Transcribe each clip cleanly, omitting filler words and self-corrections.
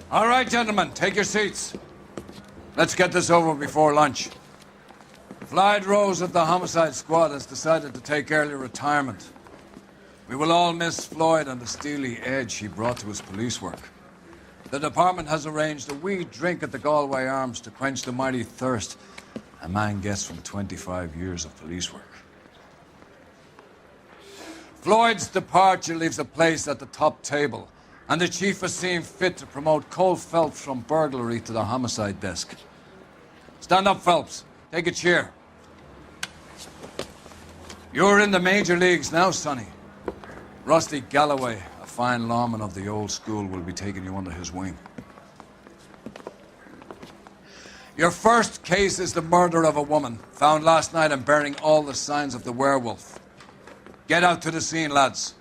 All right, gentlemen, take your seats. Let's get this over before lunch. Floyd Rose of the Homicide Squad has decided to take early retirement. We will all miss Floyd and the steely edge he brought to his police work. The department has arranged a wee drink at the Galway Arms to quench the mighty thirst a man gets from 25 years of police work. Floyd's departure leaves a place at the top table, and the chief has seen fit to promote Cole Phelps from burglary to the homicide desk. Stand up, Phelps. Take a chair. You're in the major leagues now, Sonny. Rusty Galloway, a fine lawman of the old school, will be taking you under his wing. Your first case is the murder of a woman, found last night and bearing all the signs of the werewolf. Get out to the scene, lads.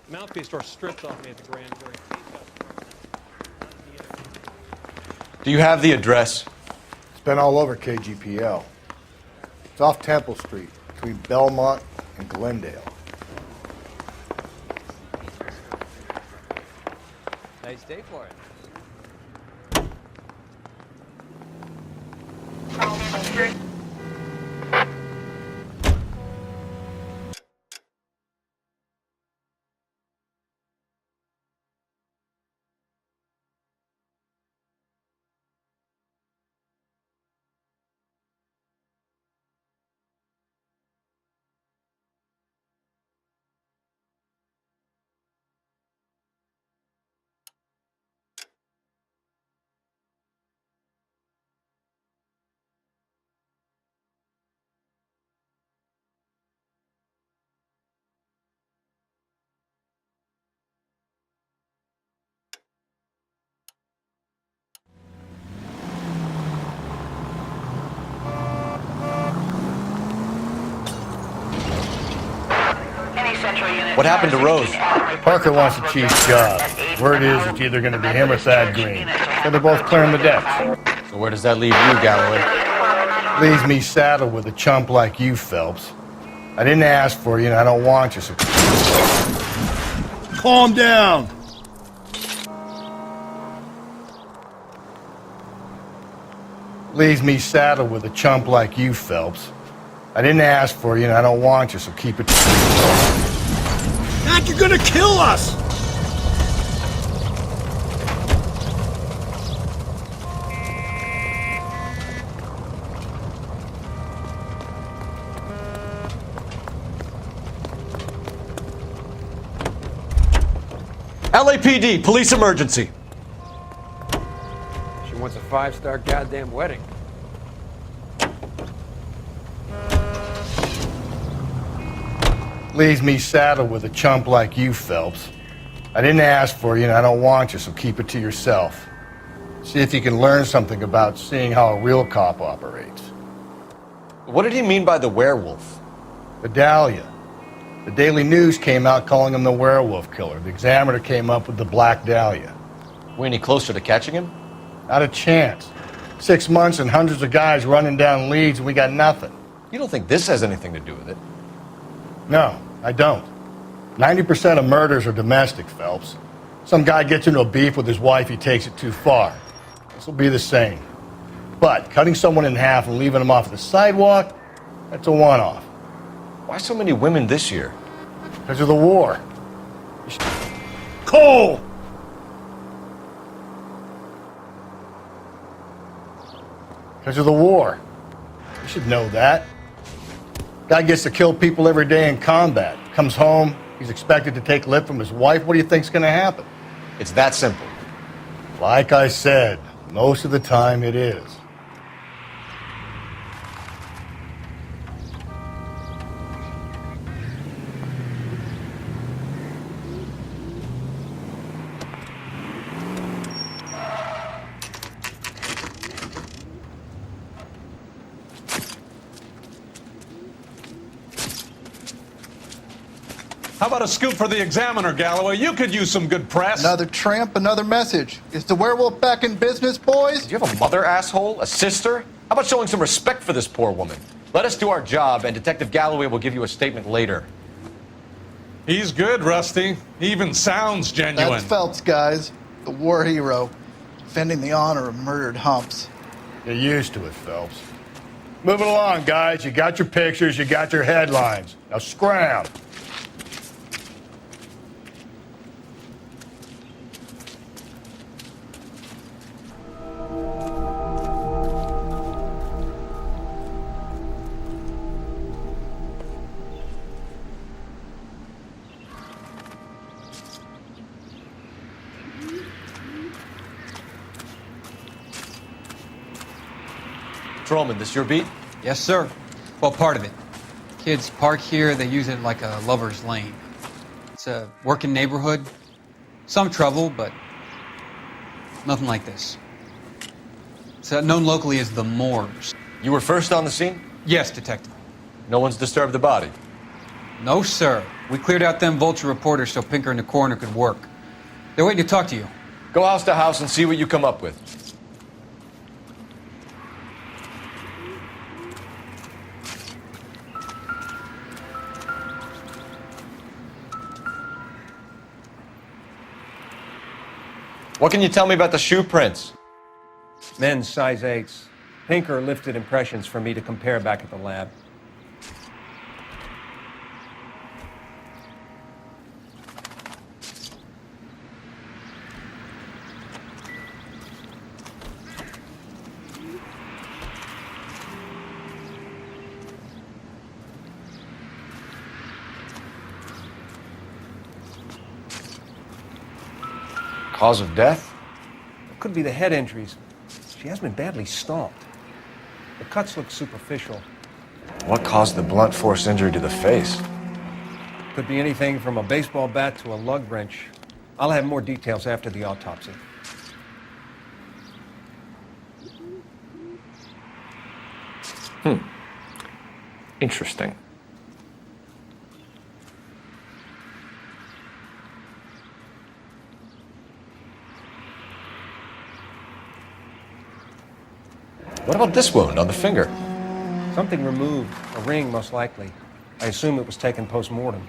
Mouthpiece store stripped off me at the grand jury. Do you have the address? It's been all over KGPL. It's off Temple Street, between Belmont and Glendale. Nice day for it. What happened to Rose? Parker wants the chief's job. Word is it's either going to be him or Thad Green. So they're both clearing the decks. So where does that leave you, Galloway? Leaves me saddled with a chump like you, Phelps. I didn't ask for you and I don't want you, so... Calm down! Leaves me saddled with a chump like you, Phelps. I didn't ask for you and I don't want you, so keep it... Mac, you're gonna kill us! LAPD, police emergency. She wants a 5-star goddamn wedding. Leaves me saddled with a chump like you, Phelps. I didn't ask for you and I don't want you, so keep it to yourself. See if you can learn something about seeing how a real cop operates. What did he mean by the werewolf? The Dahlia. The Daily News came out calling him the werewolf killer. The Examiner came up with the Black Dahlia. We any closer to catching him? Not a chance. 6 months and hundreds of guys running down leads and we got nothing. You don't think this has anything to do with it? No, I don't. 90% of murders are domestic, Phelps. Some guy gets into a beef with his wife, he takes it too far. This will be the same. But cutting someone in half and leaving them off the sidewalk, that's a one-off. Why so many women this year? Because of the war. Cole! Because of the war. You should know that. Guy gets to kill people every day in combat. Comes home, he's expected to take lip from his wife. What do you think's gonna happen? It's that simple. Like I said, most of the time it is. How about a scoop for the Examiner, Galloway? You could use some good press. Another tramp, another message. Is the werewolf back in business, boys? Do you have a mother, asshole? A sister? How about showing some respect for this poor woman? Let us do our job, and Detective Galloway will give you a statement later. He's good, Rusty. He even sounds genuine. That's Phelps, guys. The war hero. Defending the honor of murdered humps. You're used to it, Phelps. Moving along, guys. You got your pictures, you got your headlines. Now scram. Patrolman, this your beat? Yes, sir. Well, part of it. Kids park here, they use it like a lover's lane. It's a working neighborhood. Some trouble, but nothing like this. It's known locally as the Moors. You were first on the scene? Yes, Detective. No one's disturbed the body. No, sir. We cleared out them vulture reporters so Pinker and the coroner could work. They're waiting to talk to you. Go house to house and see what you come up with. What can you tell me about the shoe prints? Men's size 8s. Pinker lifted impressions for me to compare back at the lab. Cause of death? It could be the head injuries. She has been badly stalked. The cuts look superficial. What caused the blunt force injury to the face? Could be anything from a baseball bat to a lug wrench. I'll have more details after the autopsy. Interesting. What about this wound on the finger? Something removed. A ring, most likely. I assume it was taken post-mortem.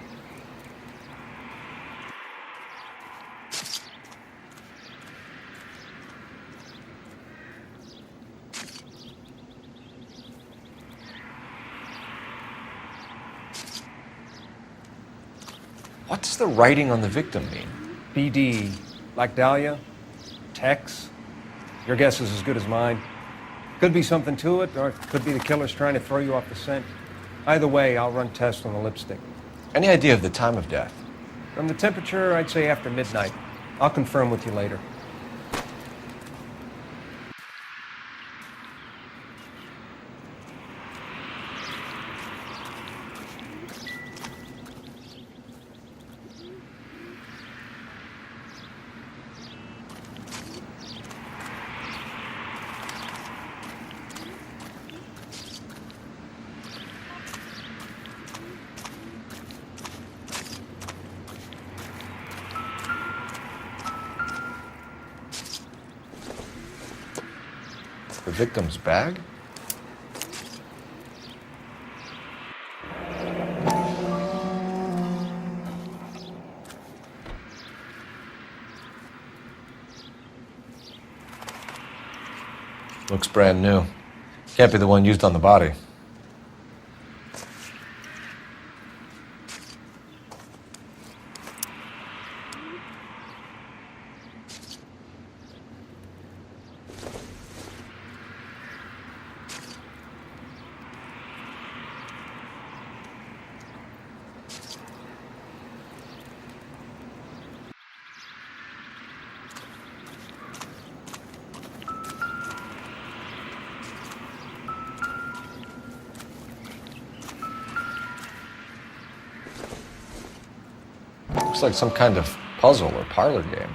What does the writing on the victim mean? BD. Like Dahlia? Tex? Your guess is as good as mine. Could be something to it, or it could be the killer's trying to throw you off the scent. Either way, I'll run tests on the lipstick. Any idea of the time of death? From the temperature, I'd say after midnight. I'll confirm with you later. The victim's bag? Looks brand new. Can't be the one used on the body. Looks like some kind of puzzle or parlor game.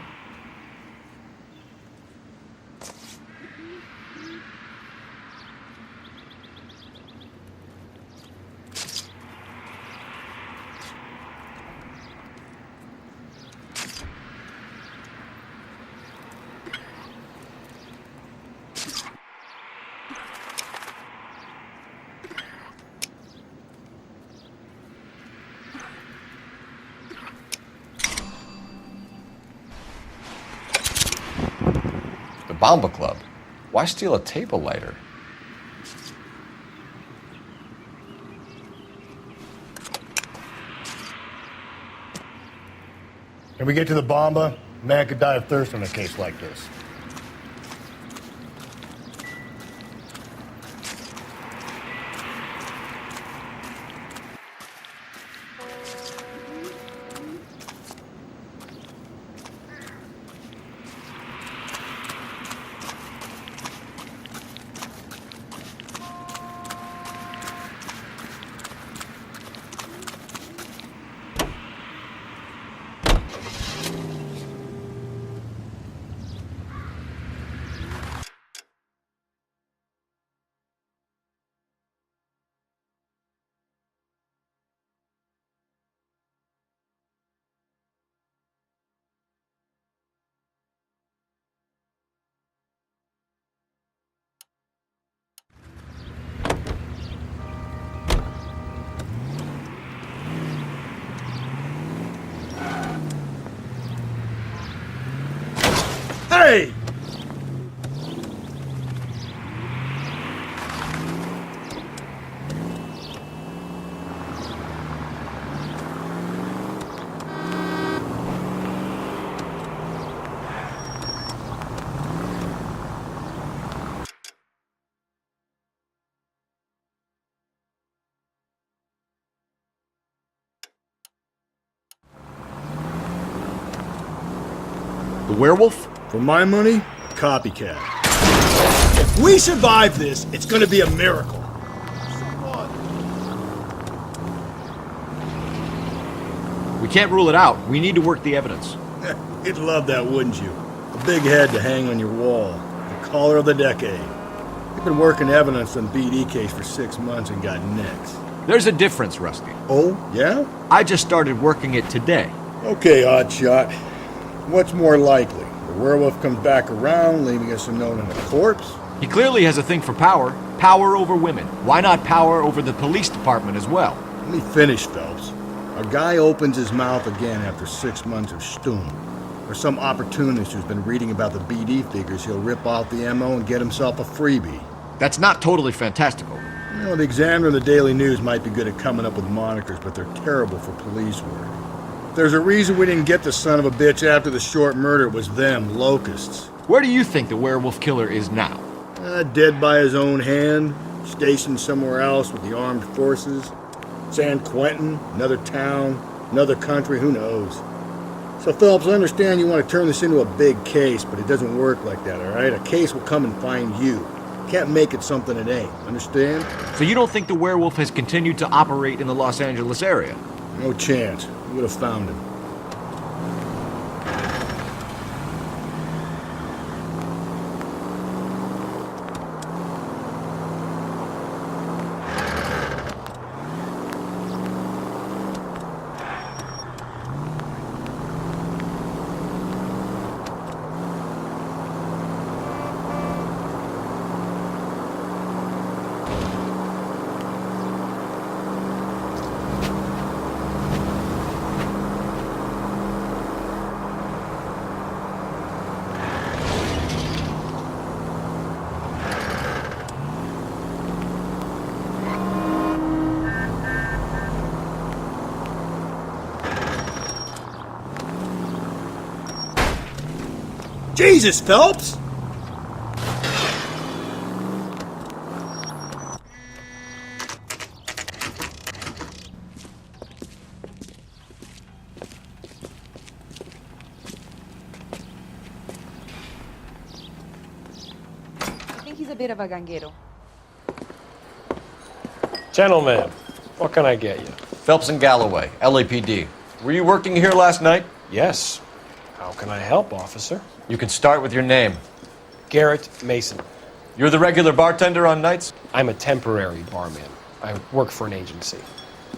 Bomba Club. Why steal a table lighter? Can we get to the Bomba? Man could die of thirst in a case like this. Hey! The werewolf? For my money, a copycat. If we survive this, it's gonna be a miracle. We can't rule it out. We need to work the evidence. You'd love that, wouldn't you? A big head to hang on your wall. The caller of the decade. You've been working evidence on BD case for 6 months and got nicks. There's a difference, Rusty. Oh, yeah? I just started working it today. Okay, Oddshot. What's more likely? The werewolf comes back around, leaving us unknown in a corpse? He clearly has a thing for power. Power over women. Why not power over the police department as well? Let me finish, Phelps. A guy opens his mouth again after 6 months of stewing. Or some opportunist who's been reading about the BD figures he'll rip off the MO and get himself a freebie. That's not totally fantastical. You know, the Examiner and the Daily News might be good at coming up with monikers, but they're terrible for police work. There's a reason we didn't get the son of a bitch after the short murder. It was them, locusts. Where do you think the werewolf killer is now? Dead by his own hand, stationed somewhere else with the armed forces. San Quentin, another town, another country, who knows? So, Phelps, I understand you want to turn this into a big case, but it doesn't work like that, all right? A case will come and find you. Can't make it something it ain't, understand? So you don't think the werewolf has continued to operate in the Los Angeles area? No chance. We would have found him. Jesus, Phelps! I think he's a bit of a ganguero. Gentlemen, what can I get you? Phelps and Galloway, LAPD. Were you working here last night? Yes. How can I help, officer? You can start with your name. Garrett Mason. You're the regular bartender on nights? I'm a temporary barman. I work for an agency.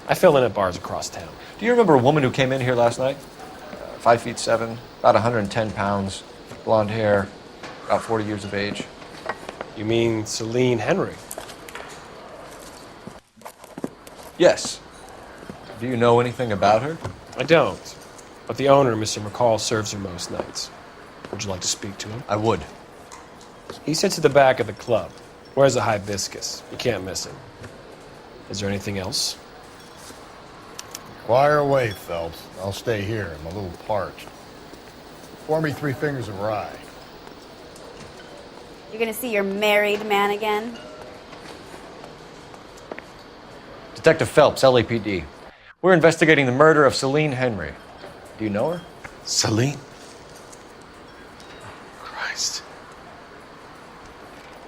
I fill in at bars across town. Do you remember a woman who came in here last night? 5'7", about 110 pounds, blonde hair, about 40 years of age. You mean Celine Henry? Yes. Do you know anything about her? I don't. But the owner, Mr. McCall, serves her most nights. Would you like to speak to him? I would. He sits at the back of the club. Wears a hibiscus. You can't miss him. Is there anything else? Fire away, Phelps. I'll stay here. I'm a little parched. Pour me 3 fingers of rye. You're gonna see your married man again? Detective Phelps, LAPD. We're investigating the murder of Celine Henry. Do you know her? Celine? Christ.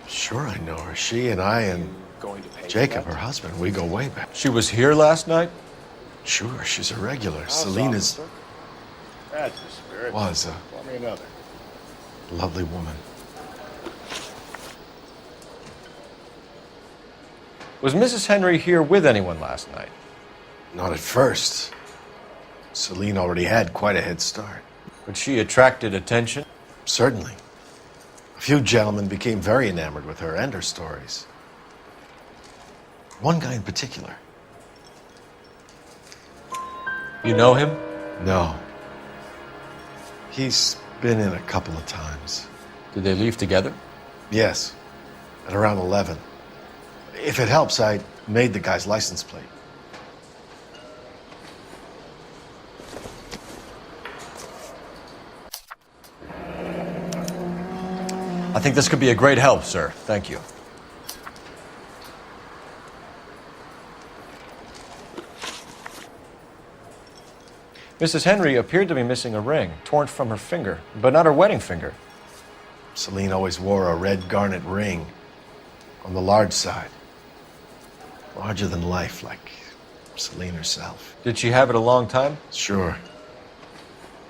Sure I know her. She and I and Jacob, her husband, we go way back. She was here last night? Sure, she's a regular. Celine is... That's the spirit. Was Pour me another. a lovely woman. Was Mrs. Henry here with anyone last night? Not at first. Celine already had quite a head start. But she attracted attention? Certainly. A few gentlemen became very enamored with her and her stories. One guy in particular. You know him? No. He's been in a couple of times. Did they leave together? Yes, at around 11. If it helps, I made the guy's license plate. I think this could be a great help, sir. Thank you. Mrs. Henry appeared to be missing a ring, torn from her finger, but not her wedding finger. Celine always wore a red garnet ring on the large side. Larger than life, like Celine herself. Did she have it a long time? Sure.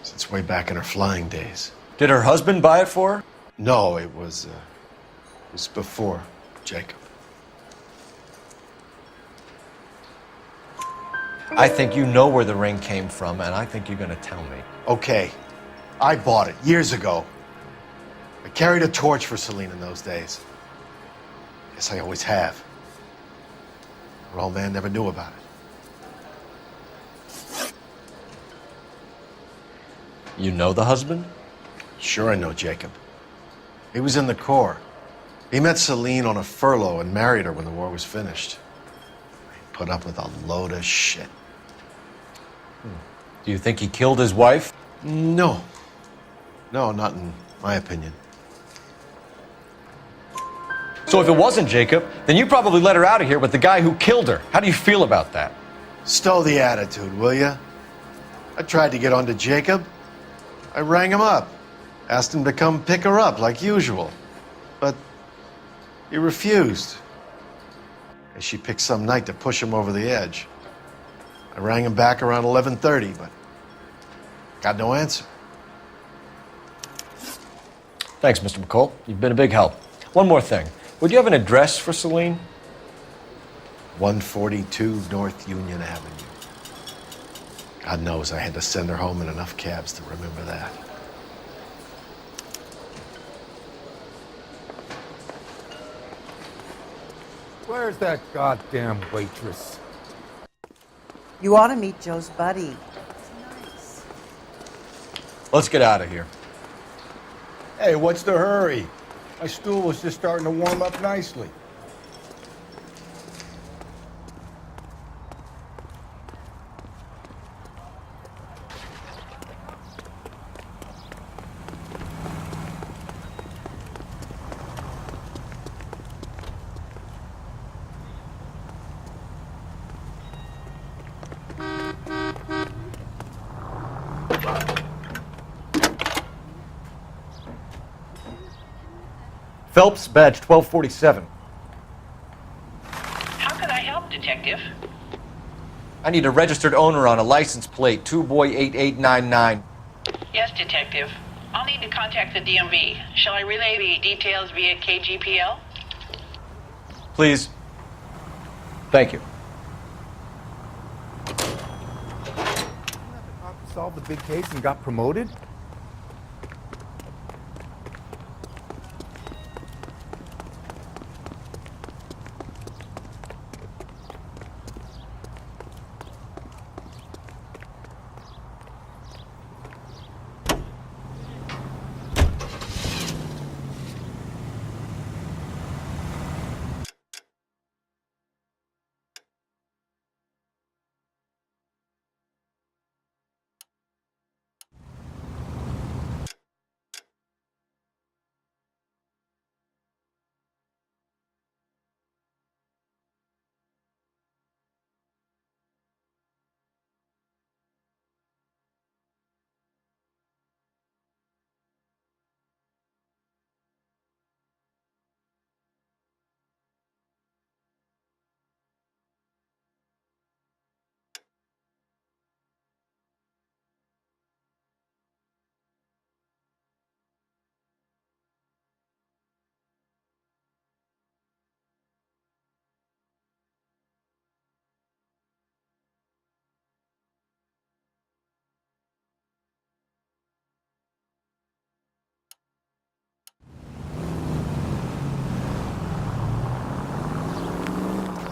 Since way back in her flying days. Did her husband buy it for her? No, it was before Jacob. I think you know where the ring came from, and I think you're going to tell me. Okay, I bought it years ago. I carried a torch for Celine in those days. Guess I always have. Her old man never knew about it. You know the husband? Sure I know Jacob. He was in the Corps. He met Celine on a furlough and married her when the war was finished. He put up with a load of shit. Do you think he killed his wife? No. No, not in my opinion. So if it wasn't Jacob, then you probably let her out of here with the guy who killed her. How do you feel about that? Stow the attitude, will ya? I tried to get onto Jacob. I rang him up. Asked him to come pick her up like usual. But he refused. And she picked some night to push him over the edge. I rang him back around 11:30, but got no answer. Thanks, Mr. McCall. You've been a big help. One more thing. Would you have an address for Celine? 142 North Union Avenue. God knows I had to send her home in enough cabs to remember that. Where's that goddamn waitress? You ought to meet Joe's buddy. Let's get out of here. Hey, what's the hurry? My stool was just starting to warm up nicely. Phelps, badge 1247. How can I help, Detective? I need a registered owner on a license plate, 2boy8899. Yes, Detective. I'll need to contact the DMV. Shall I relay the details via KGPL? Please. Thank you. Solved the big case and got promoted?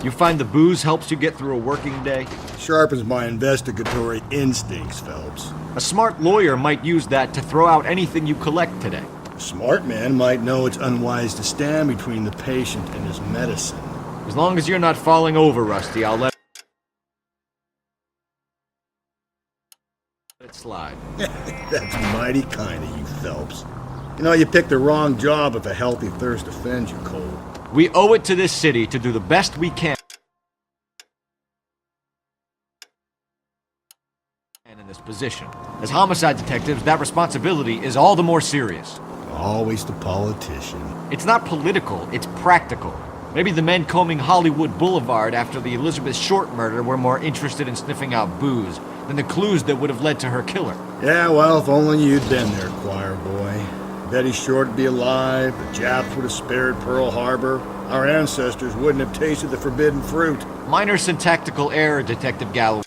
You find the booze helps you get through a working day? Sharpens my investigatory instincts, Phelps. A smart lawyer might use that to throw out anything you collect today. A smart man might know it's unwise to stand between the patient and his medicine. As long as you're not falling over, Rusty, I'll let it slide. That's mighty kind of you, Phelps. You know, you picked the wrong job if a healthy thirst offends you, Cole. We owe it to this city to do the best we can in this position. As homicide detectives, that responsibility is all the more serious. Always the politician. It's not political, it's practical. Maybe the men combing Hollywood Boulevard after the Elizabeth Short murder were more interested in sniffing out booze than the clues that would have led to her killer. Yeah, well, if only you'd been there, choir boy. Betty Short would be alive, the Japs would have spared Pearl Harbor, our ancestors wouldn't have tasted the forbidden fruit. Minor syntactical error, Detective Galloway.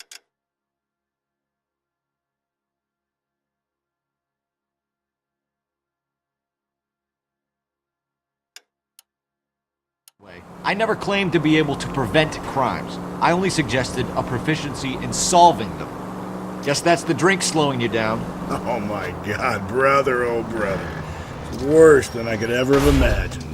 I never claimed to be able to prevent crimes. I only suggested a proficiency in solving them. Guess that's the drink slowing you down. Oh my God, brother, oh brother. It's worse than I could ever have imagined.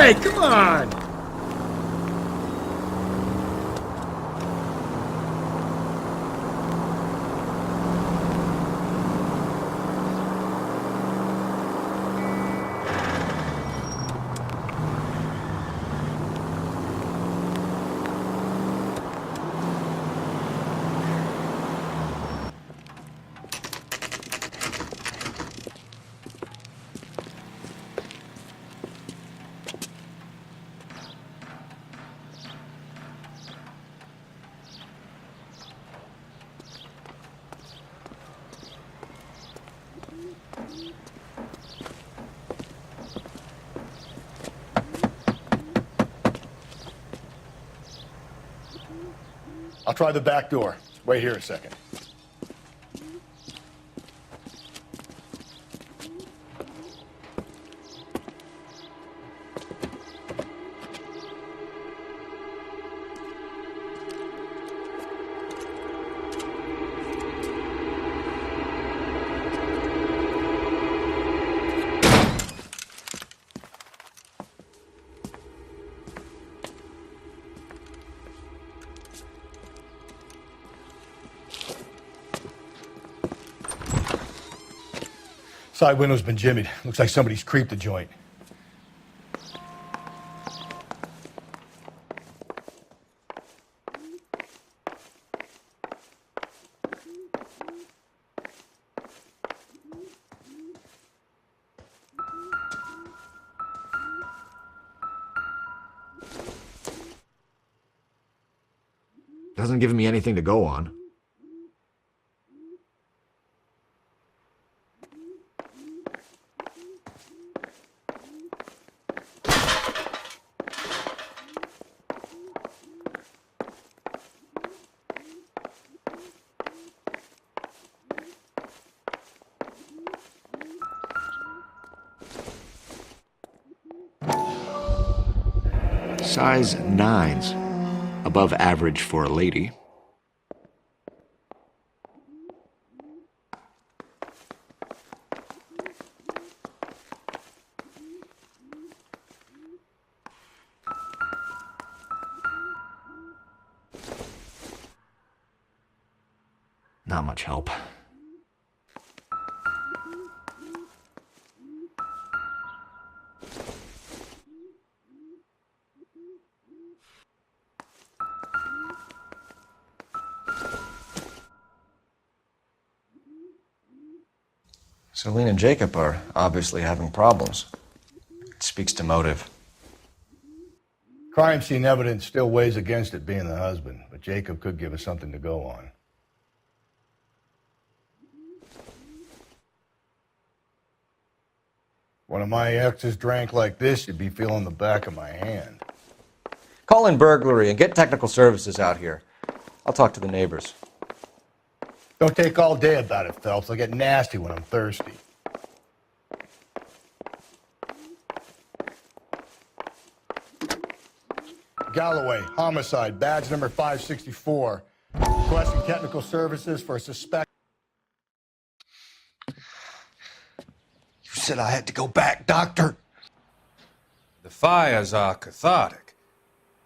Hey, come on! I'll try the back door. Wait here a second. Side window's been jimmied. Looks like somebody's creeped the joint. Doesn't give me anything to go on. Size 9s. Above average for a lady. Not much help. Celine and Jacob are obviously having problems. It speaks to motive. Crime scene evidence still weighs against it being the husband, but Jacob could give us something to go on. One of my exes drank like this, you'd be feeling the back of my hand. Call in burglary and get technical services out here. I'll talk to the neighbors. Don't take all day about it, Phelps. I'll get nasty when I'm thirsty. Galloway, homicide, badge number 564. Requesting technical services for a suspect. You said I had to go back, Doctor. The fires are cathartic.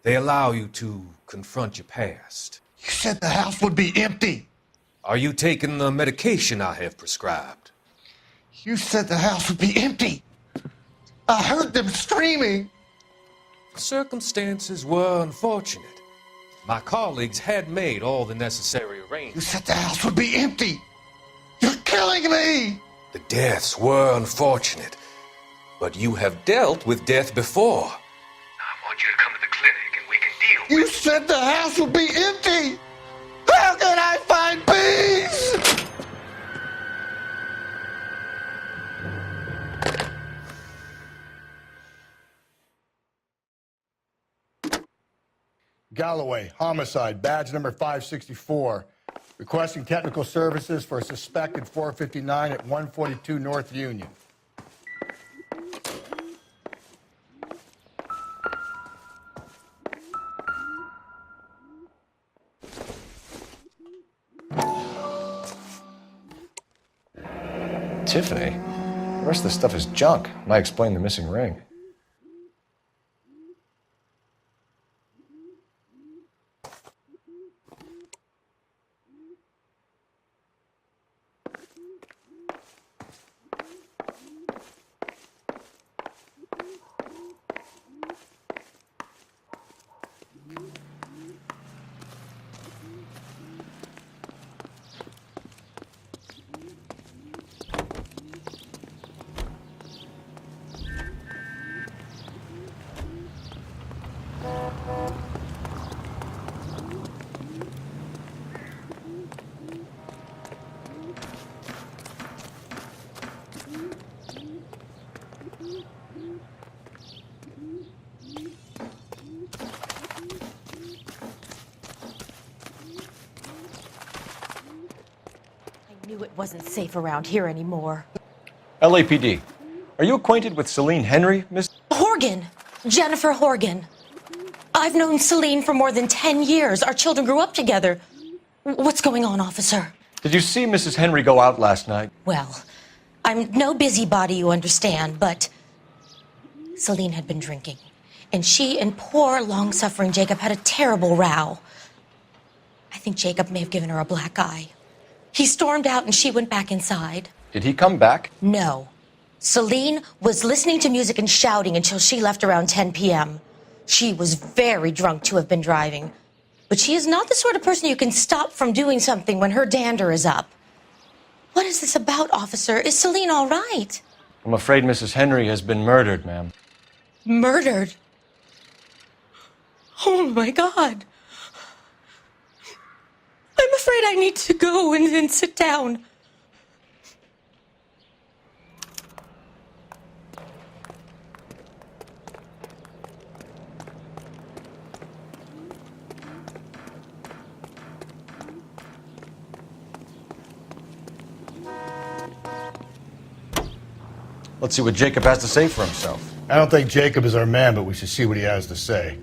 They allow you to confront your past. You said the house would be empty. Are you taking the medication I have prescribed? You said the house would be empty. I heard them screaming. Circumstances were unfortunate. My colleagues had made all the necessary arrangements. You said the house would be empty. You're killing me. The deaths were unfortunate, but you have dealt with death before. I want you to come to the clinic and we can deal You said the house would be empty. How can I find peace? Galloway, homicide, badge number 564. Requesting technical services for a suspected 459 at 142 North Union. Tiffany? The rest of the stuff is junk. Might explain the missing ring. Knew it wasn't safe around here anymore. LAPD. Are you acquainted with Celine Henry, Miss? Horgan! Jennifer Horgan. I've known Celine for more than 10 years. Our children grew up together. What's going on, officer? Did you see Mrs. Henry go out last night? Well, I'm no busybody, you understand, but Celine had been drinking. And she and poor, long-suffering Jacob had a terrible row. I think Jacob may have given her a black eye. He stormed out and she went back inside. Did he come back? No. Celine was listening to music and shouting until she left around 10 p.m. She was very drunk to have been driving. But she is not the sort of person you can stop from doing something when her dander is up. What is this about, officer? Is Celine all right? I'm afraid Mrs. Henry has been murdered, ma'am. Murdered? Oh, my God. I'm afraid I need to go and sit down. Let's see what Jacob has to say for himself. I don't think Jacob is our man, but we should see what he has to say.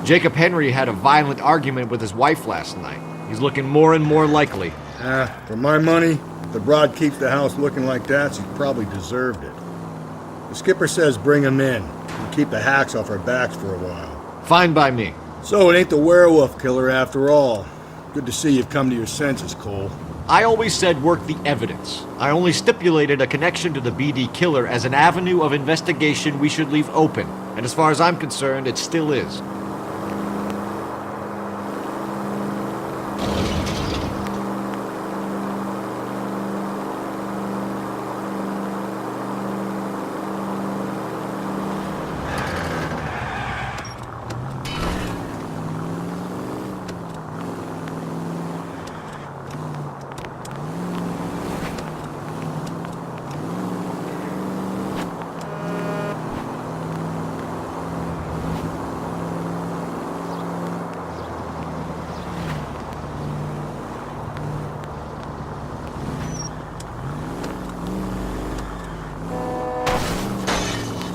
Jacob Henry had a violent argument with his wife last night. He's looking more and more likely. For my money, if the broad keeps the house looking like that, she's probably deserved it. The skipper says bring him in and keep the hacks off our backs for a while. Fine by me. So it ain't the werewolf killer after all. Good to see you've come to your senses, Cole. I always said work the evidence. I only stipulated a connection to the BD killer as an avenue of investigation we should leave open. And as far as I'm concerned, it still is.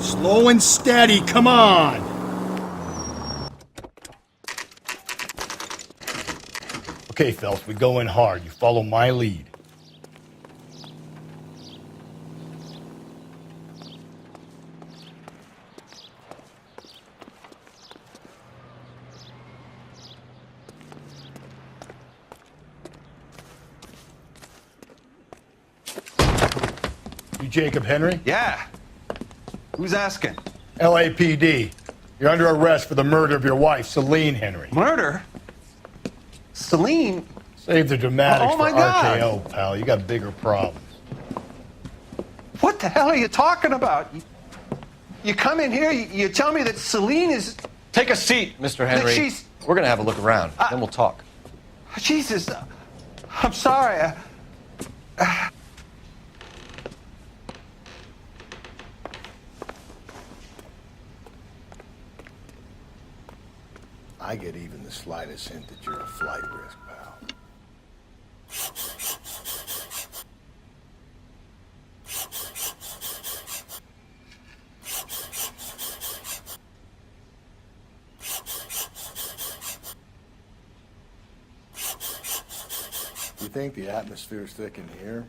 Slow and steady, come on! Okay, Phelps, we go in hard. You follow my lead. You Jacob Henry? Yeah. Who's asking? LAPD. You're under arrest for the murder of your wife, Celine Henry. Murder? Celine? Save the dramatics Oh, my for God. RKO, pal. You got bigger problems. What the hell are you talking about? You come in here, you tell me that Celine is... Take a seat, Mr. Henry. she's- We're gonna have a look around, then we'll talk. Jesus, I'm sorry. I get even the slightest hint that you're a flight risk, pal. You think the atmosphere's thick in here?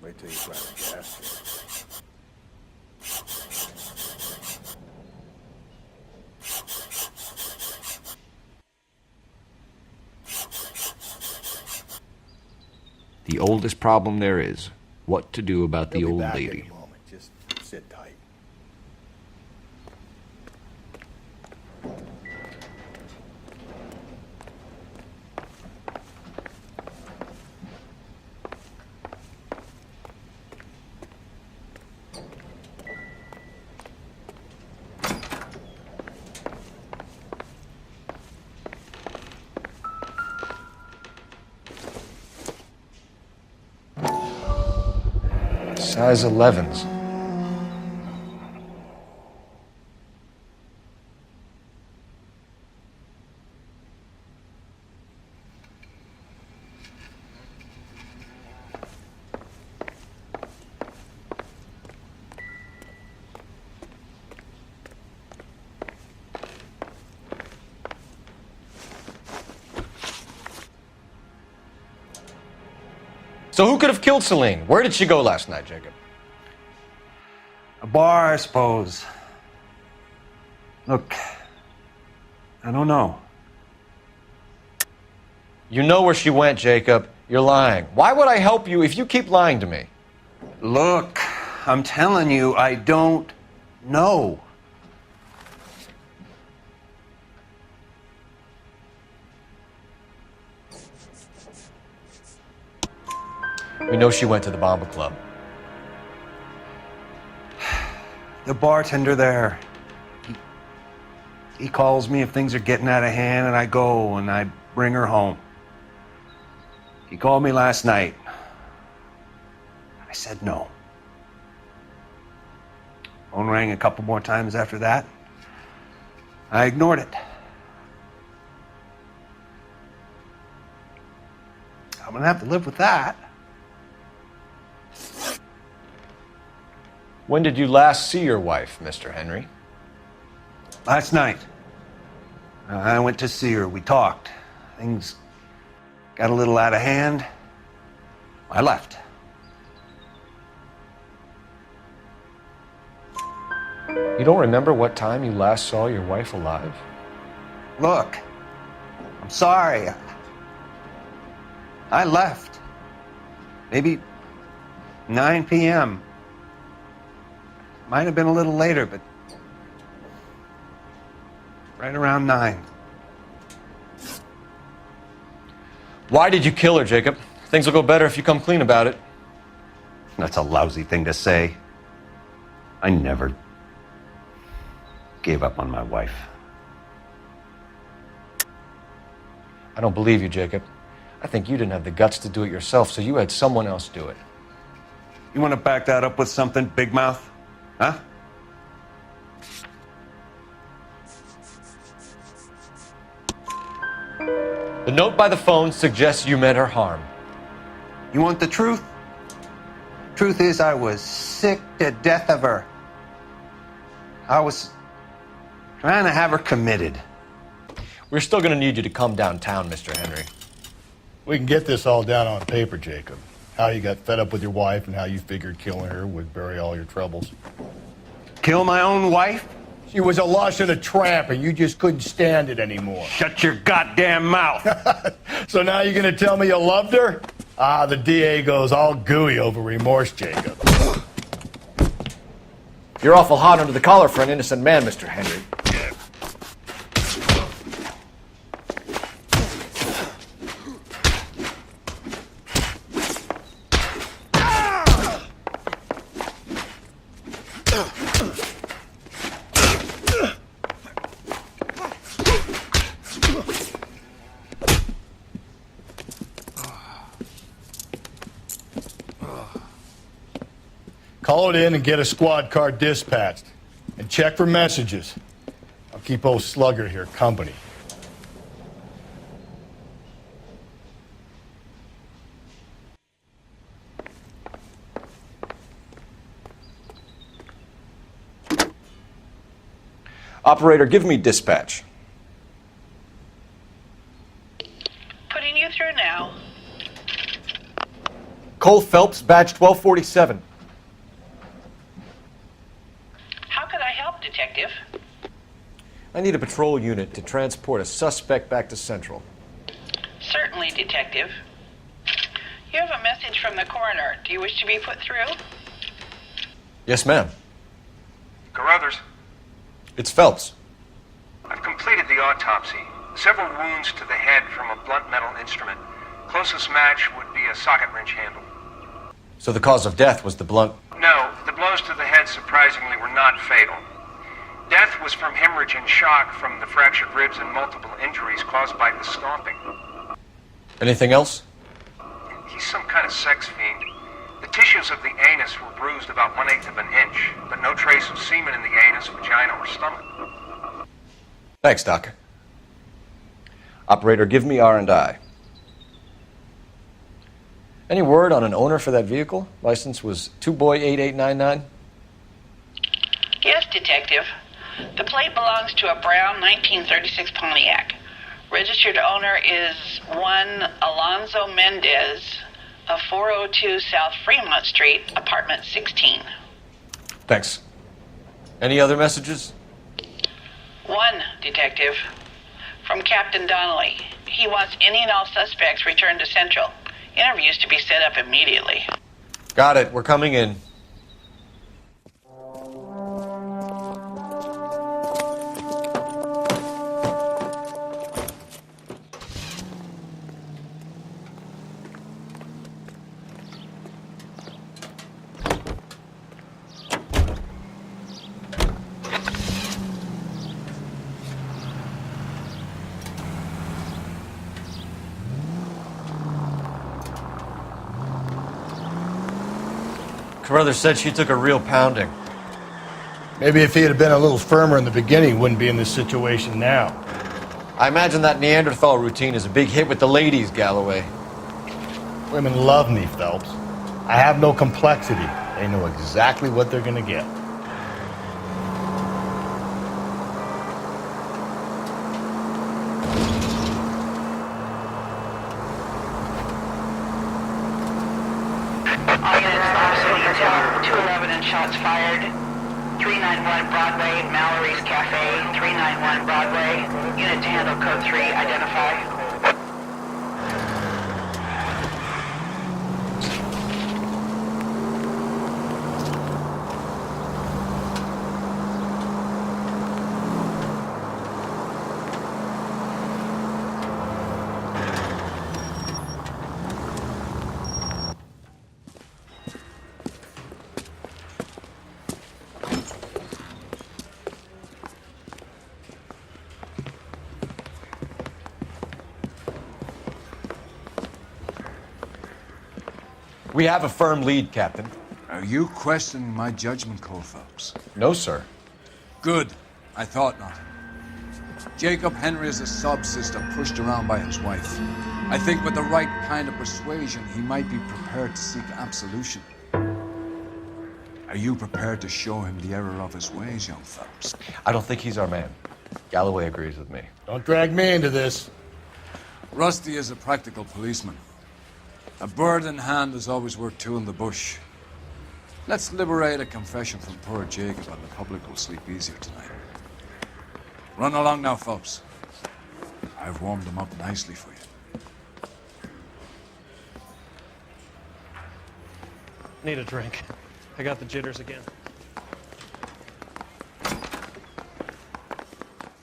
Wait till you try the gas. The oldest problem there is, what to do about the He'll be old back lady. any moment. Just sit tight. Size 11s. So who could have killed Celine? Where did she go last night, Jacob? A bar, I suppose. Look, I don't know. You know where she went, Jacob. You're lying. Why would I help you if you keep lying to me? Look, I'm telling you, I don't know. We know she went to the Bomba Club. The bartender there, he calls me if things are getting out of hand, and I go and I bring her home. He called me last night. I said no. Phone rang a couple more times after that. I ignored it. I'm gonna have to live with that. When did you last see your wife, Mr. Henry? Last night. I went to see her. We talked. Things got a little out of hand. I left. You don't remember what time you last saw your wife alive? Look, I'm sorry. I left. Maybe 9 p.m. Might have been a little later, but right around 9. Why did you kill her, Jacob? Things will go better if you come clean about it. That's a lousy thing to say. I never gave up on my wife. I don't believe you, Jacob. I think you didn't have the guts to do it yourself, so you had someone else do it. You want to back that up with something, Big Mouth? Huh? The note by the phone suggests you meant her harm. You want the truth? Truth is, I was sick to death of her. I was trying to have her committed. We're still going to need you to come downtown, Mr. Henry. We can get this all down on paper, Jacob. How you got fed up with your wife and how you figured killing her would bury all your troubles. Kill my own wife? She was a lush and a tramp, and you just couldn't stand it anymore. Shut your goddamn mouth! So now you're going to tell me you loved her? Ah, the DA goes all gooey over remorse, Jacob. You're awful hot under the collar for an innocent man, Mr. Henry. Call it in and get a squad car dispatched. And check for messages. I'll keep old Slugger here company. Operator, give me dispatch. Putting you through now. Cole Phelps, badge 1247. How could I help, Detective? I need a patrol unit to transport a suspect back to Central. Certainly, Detective. You have a message from the coroner. Do you wish to be put through? Yes, ma'am. Carruthers, It's Phelps. I've completed the autopsy. Several wounds to the head from a blunt metal instrument. Closest match would be a socket wrench handle. So the cause of death was the blunt. No, the blows to the head surprisingly were not fatal. Death was from hemorrhage and shock from the fractured ribs and multiple injuries caused by the stomping. Anything else? He's some kind of sex fiend. The tissues of the anus were bruised about 1/8 of an inch, but no trace of semen in the anus, vagina, or stomach. Thanks, Doc. Operator, give me R&I. Any word on an owner for that vehicle? License was 2boy8899. Yes, Detective. The plate belongs to a brown 1936 Pontiac. Registered owner is one Alonzo Mendez of 402 South Fremont Street, apartment 16. Thanks. Any other messages? One, Detective. From Captain Donnelly. He wants any and all suspects returned to Central. Interviews to be set up immediately. Got it. We're coming in. Carruthers said she took a real pounding. Maybe if he had been a little firmer in the beginning, he wouldn't be in this situation now. I imagine that Neanderthal routine is a big hit with the ladies, Galloway. Women love me, Phelps. I have no complexity. They know exactly what they're going to get. All units, officer detail, 211 and shots fired. 391 Broadway, Mallory's Cafe, 391 Broadway. Unit to handle code 3, identify. We have a firm lead, Captain. Are you questioning my judgment call, Phelps? No, sir. Good. I thought not. Jacob Henry is a sob-sister pushed around by his wife. I think with the right kind of persuasion, he might be prepared to seek absolution. Are you prepared to show him the error of his ways, young Phelps? I don't think he's our man. Galloway agrees with me. Don't drag me into this. Rusty is a practical policeman. A bird in hand is always worth two in the bush. Let's liberate a confession from poor Jacob and the public will sleep easier tonight. Run along now, Phelps. I've warmed them up nicely for you. Need a drink. I got the jitters again.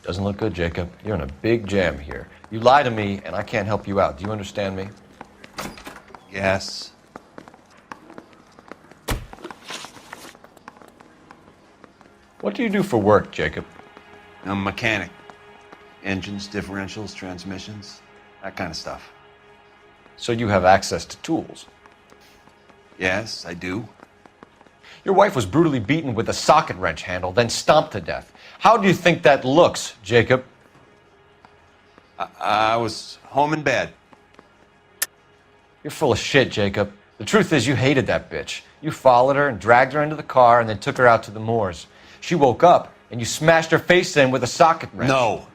Doesn't look good, Jacob. You're in a big jam here. You lie to me, and I can't help you out. Do you understand me? Yes. What do you do for work, Jacob? I'm a mechanic. Engines, differentials, transmissions, that kind of stuff. So you have access to tools? Yes, I do. Your wife was brutally beaten with a socket wrench handle, then stomped to death. How do you think that looks, Jacob? I was home in bed. You're full of shit, Jacob. The truth is you hated that bitch. You followed her and dragged her into the car and then took her out to the moors. She woke up and you smashed her face in with a socket wrench. No.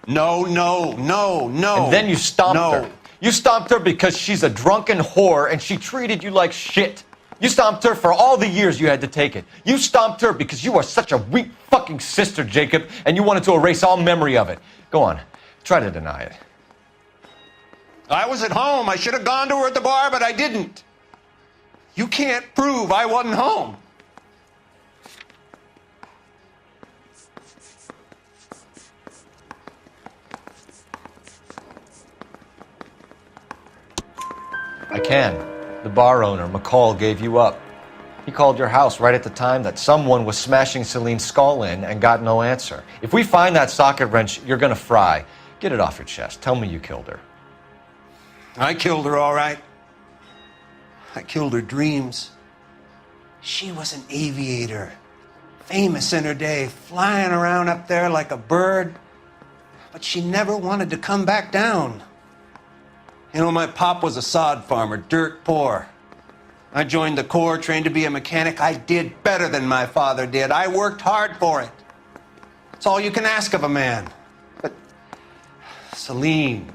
No. And then you stomped her. You stomped her because she's a drunken whore and she treated you like shit. You stomped her for all the years you had to take it. You stomped her because you are such a weak fucking sister, Jacob, and you wanted to erase all memory of it. Go on. Try to deny it. I was at home. I should have gone to her at the bar, but I didn't. You can't prove I wasn't home. I can. The bar owner, McCall, gave you up. He called your house right at the time that someone was smashing Celine's skull in and got no answer. If we find that socket wrench, you're gonna fry. Get it off your chest. Tell me you killed her. I killed her, all right. I killed her dreams. She was an aviator, famous in her day, flying around up there like a bird. But she never wanted to come back down. You know, my pop was a sod farmer, dirt poor. I joined the Corps, trained to be a mechanic. I did better than my father did. I worked hard for it. It's all you can ask of a man. But Celine,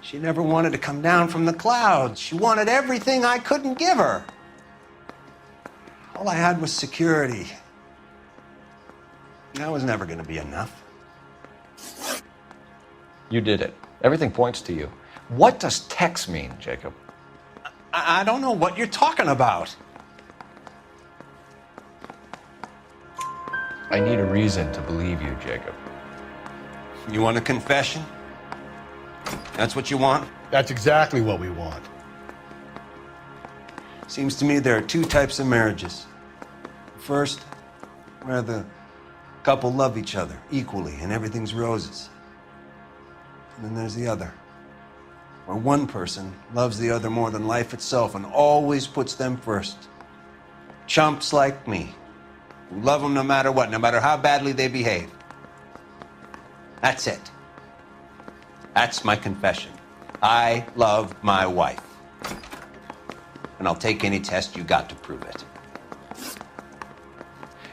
she never wanted to come down from the clouds. She wanted everything I couldn't give her. All I had was security. That was never going to be enough. You did it. Everything points to you. What does Tex mean, Jacob? I don't know what you're talking about. I need a reason to believe you, Jacob. You want a confession? That's what you want? That's exactly what we want. Seems to me there are two types of marriages. First, where the couple love each other equally and everything's roses. And then there's the other, where one person loves the other more than life itself and always puts them first. Chumps like me, who love them no matter what, no matter how badly they behave. That's it. That's my confession. I love my wife. And I'll take any test you got to prove it.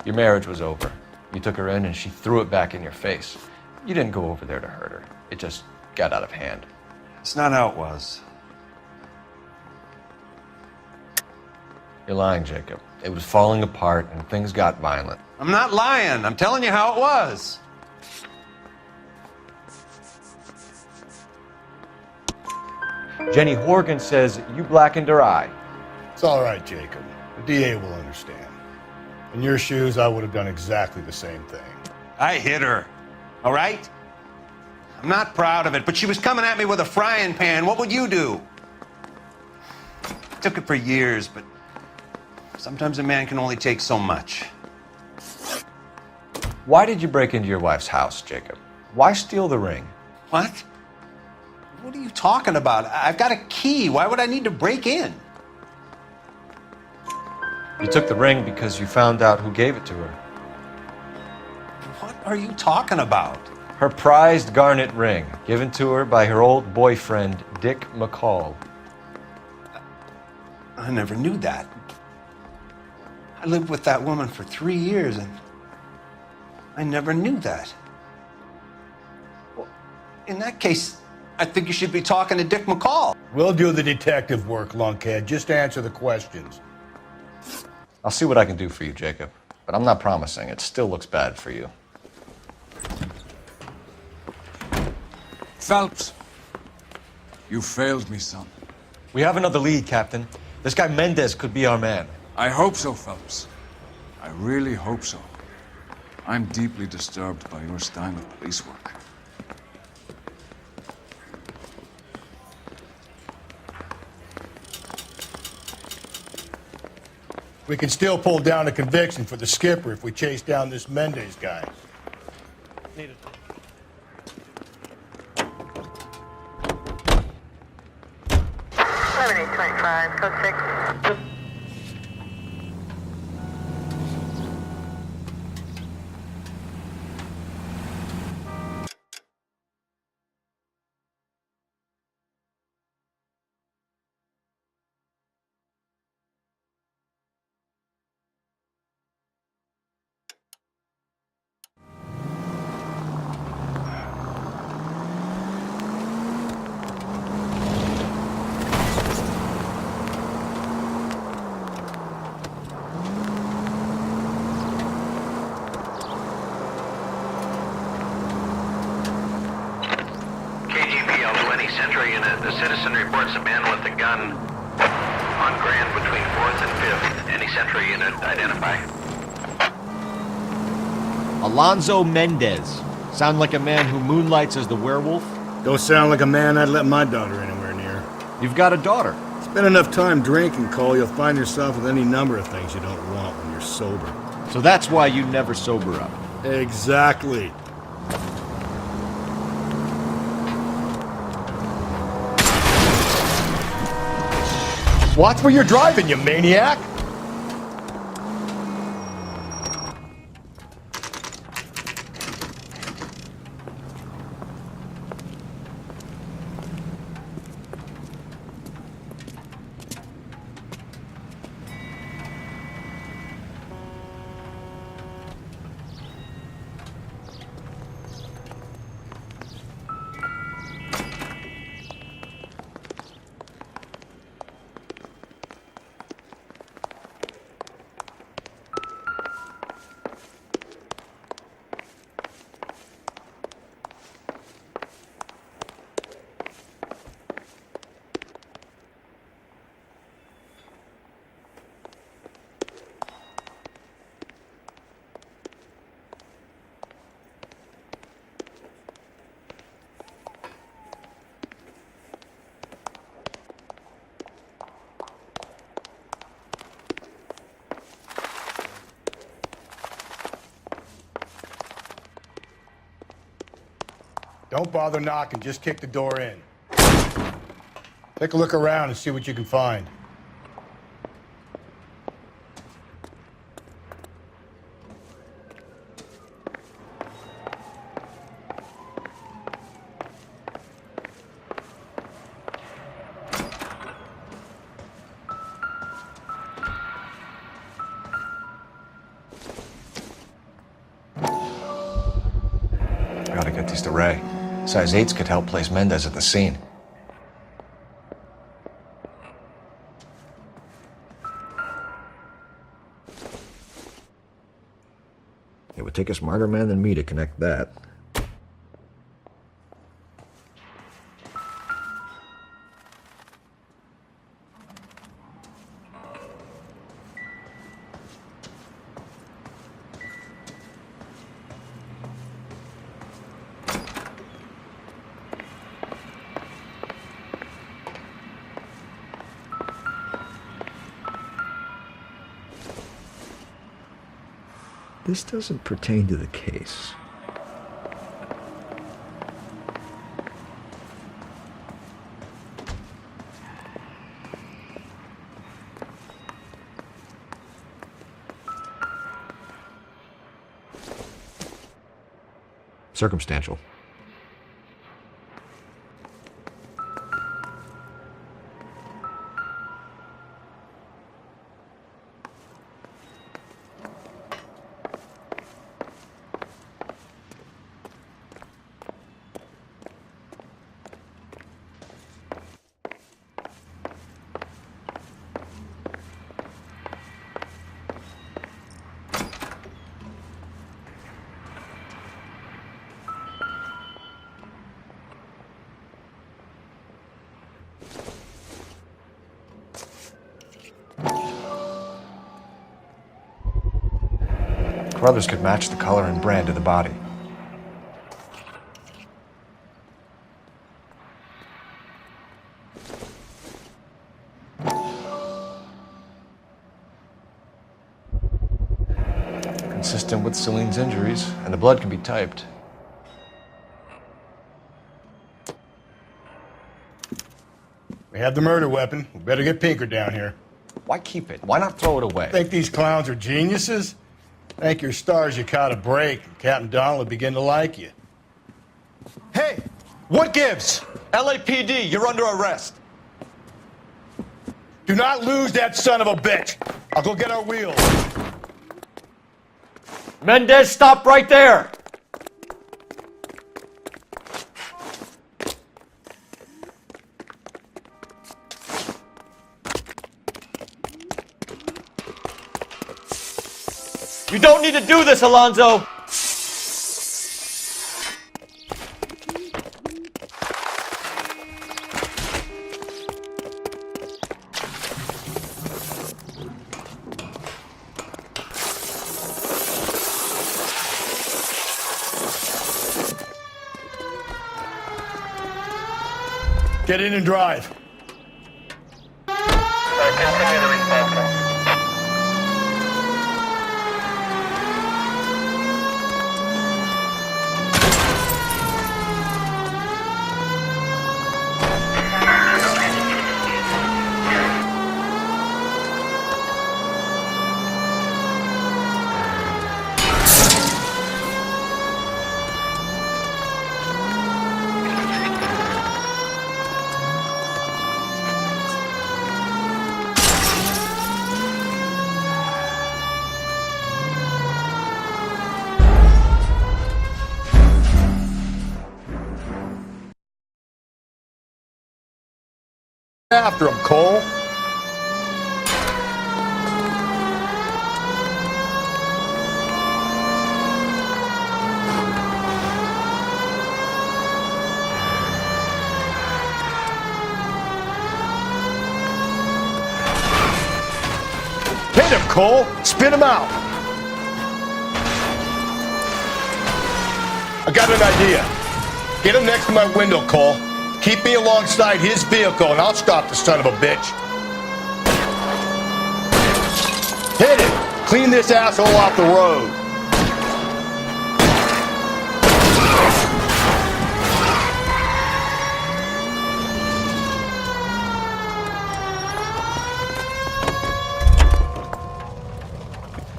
Your marriage was over. You took her in and she threw it back in your face. You didn't go over there to hurt her. It just got out of hand. It's not how it was. You're lying, Jacob. It was falling apart and things got violent. I'm not lying. I'm telling you how it was. Jenny Horgan says you blackened her eye. It's all right, Jacob. The DA will understand. In your shoes, I would have done exactly the same thing. I hit her. All right? I'm not proud of it, but she was coming at me with a frying pan. What would you do? Took it for years, but sometimes a man can only take so much. Why did you break into your wife's house, Jacob? Why steal the ring? What? What are you talking about? I've got a key. Why would I need to break in? You took the ring because you found out who gave it to her. What are you talking about? Her prized garnet ring, given to her by her old boyfriend, Dick McCall. I never knew that. I lived with that woman for 3 years, and I never knew that. Well, in that case, I think you should be talking to Dick McCall. We'll do the detective work, lunkhead. Just answer the questions. I'll see what I can do for you, Jacob. But I'm not promising. It still looks bad for you. Phelps, you failed me, son. We have another lead, Captain. This guy Mendez could be our man. I hope so, Phelps. I really hope so. I'm deeply disturbed by your style of police work. We can still pull down a conviction for the skipper if we chase down this Mendez guy. Needed. Code 6. Century unit. The citizen reports a man with a gun on Grand between 4th and 5th. Any Century unit identify? Alonzo Mendez. Sound like a man who moonlights as the werewolf? Don't sound like a man I'd let my daughter anywhere near. You've got a daughter. Spend enough time drinking, Cole, you'll find yourself with any number of things you don't want when you're sober. So that's why you never sober up. Exactly. Watch where you're driving, you maniac! Don't bother knocking, just kick the door in. Take a look around and see what you can find. I gotta get these to Ray. Size 8s could help place Mendez at the scene. take a smarter man than me to connect that. This doesn't pertain to the case. Circumstantial. Brothers could match the color and brand of the body. Consistent with Celine's injuries, and the blood can be typed. We have the murder weapon. We better get Pinker down here. Why keep it? Why not throw it away? Think these clowns are geniuses? Thank your stars you caught a break, and Captain Donald will begin to like you. Hey! What gives? LAPD, you're under arrest. Do not lose that son of a bitch. I'll go get our wheels. Mendez, stop right there! You don't need to do this, Alonzo! Get in and drive. After him, Cole. Hit him, Cole. Spin him out. I got an idea. Get him next to my window, Cole. Keep me alongside his vehicle, and I'll stop the son of a bitch. Hit it! Clean this asshole off the road.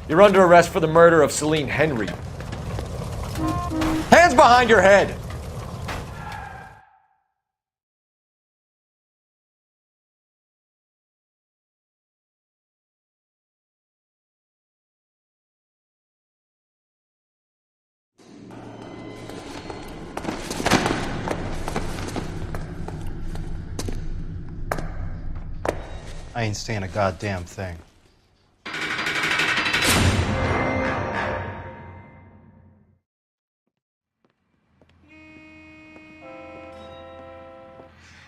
You're under arrest for the murder of Celine Henry. Hands behind your head! I ain't saying a goddamn thing.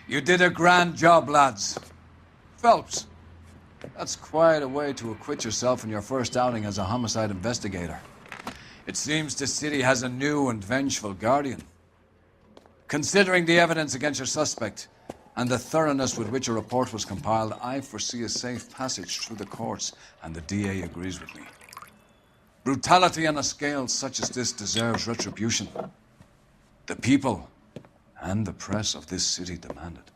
You did a grand job, lads. Phelps, that's quite a way to acquit yourself in your first outing as a homicide investigator. It seems the city has a new and vengeful guardian. Considering the evidence against your suspect and the thoroughness with which a report was compiled, I foresee a safe passage through the courts, and the DA agrees with me. Brutality on a scale such as this deserves retribution. The people and the press of this city demand it.